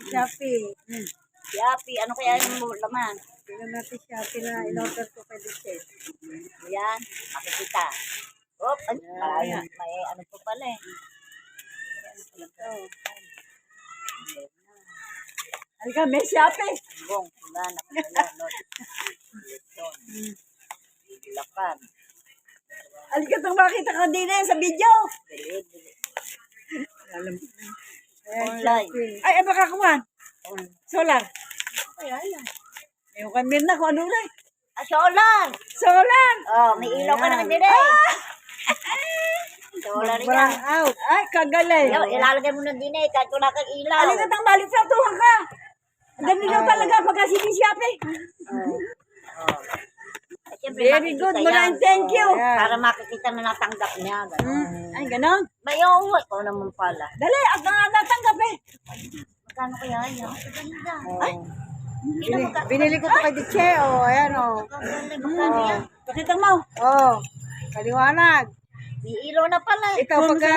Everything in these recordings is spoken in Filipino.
Shopee. Shopee, ano kaya yung laman? Tingnan natin Shopee na in-order ko kay Lucette. Yan, makikita. Oh, may ano po pala eh. Ito. Halika, may Shopee. Bong, wala na pala. Lakan. Halika itong makita ko din sa video. Alam mo. Online. Ay, baka kuwan. Solar. Ay, ayan. Yung kami na kung ano rin. Solar! Solar! Oh, may ilaw ka na din eh. Solar yan. Brown out. Ay, kagaling. Ilalagay mo na din eh, kahit wala kang ilaw. Halika itong balik sa tuwang ka. Dami daw talaga pagka si Shopee. Very good, maraming thank you. Para makikita na natanggap niya. Ay, ganon. Bayo, ikaw naman pala. Dali, at natanggap eh. Magkano kaya yan? Ganda. Ay, Binili ko to kay Diche, oh, ayan, oh. Magkano yan? pakita mo. Oh, kaliwanag. May ilaw na pala eh. Ito, pagka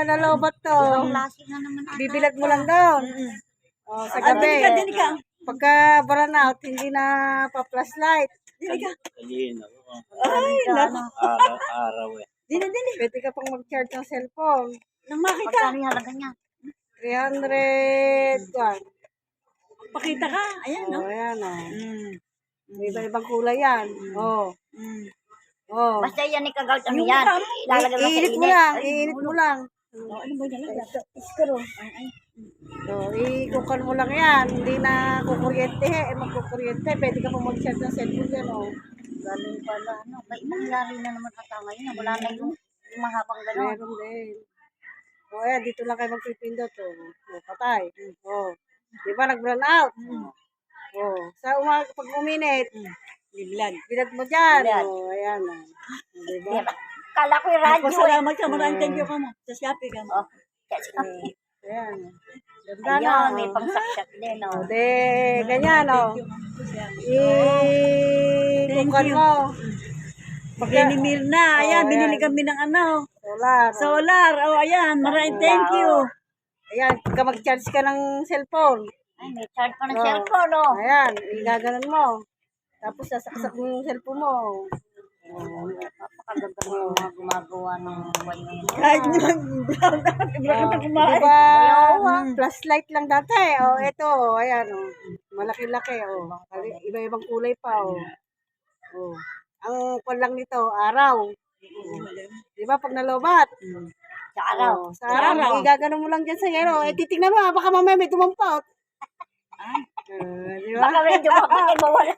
nalobat to, Ang klase nga naman ata. bibilag mo lang doon. Oh, sa gabi. Dili ka. Pagka burn out, hindi na pa-flashlight. Dili ka. Kalihin ako. Ay, naku. Araw eh. Dili. Pwede ka pang mag-charge ng cellphone. Nang makita. Magkano yung halaga niya? 300, kwan. Pakita ka. Ayan, no? Oh, ayan, oh. May iba-ibang kulay yan. Oh. Oh. Basta yan ikagawad ano Yung yan. mukha mo. Ilalagay mo sa Iinit mo init. lang, iinit mo lang. Ano ba yan? Iskaro. So, ikukan mo lang yan. Hindi na kukuryente, magkukuryente. Pwede ka pang mag-charge ng cellphone yan, oh. Galing pala. Ano, may nangyari na naman ata ngayon. Wala na yung mahabang gano'n. Meron din. O, ayan, dito lang kayo magpipindot, oh. O, patay. O, di ba nag-brown out? O, sa pag uminit, Biblan. bilad mo dyan. Bilad. O, ayan, o. Di ba? Kala ko yung radyo eh. Salamat ka. Maraming thank you ka mo. Sa Shopee ka mo. Oh, kasi Ayan. Ganda na. ayun, may pangsaksyak din, O, oh. de, ganyan, o. Ikukan you. mo. Pagka ni Mirna, ayan, Oh, binili ayan. kami ng ano. Solar. Solar. Oh, ayan. Maraming thank you. Ayan, pagka mag-charge ka ng cellphone. Ay, may charge pa ng Oh. cellphone, oh. Ayan, igaganon mo. Tapos sasaksak mo yung cellphone mo. Napakaganda ng mga gumagawa ng buwan ngayon. Kahit brown out. Brown out kumain. Diba, Ayaw, flashlight lang dati. O, ito, ayan, o. Malaki-laki, o. Iba-ibang kulay pa, o. O. Ang kwan lang nito, araw. Diba, pag nalobat. Sa araw. O, sa araw, igaganon mo lang dyan sa yero. Eh, titignan mo, baka mamaya may tumampot. Diba? Baka medyo mawala.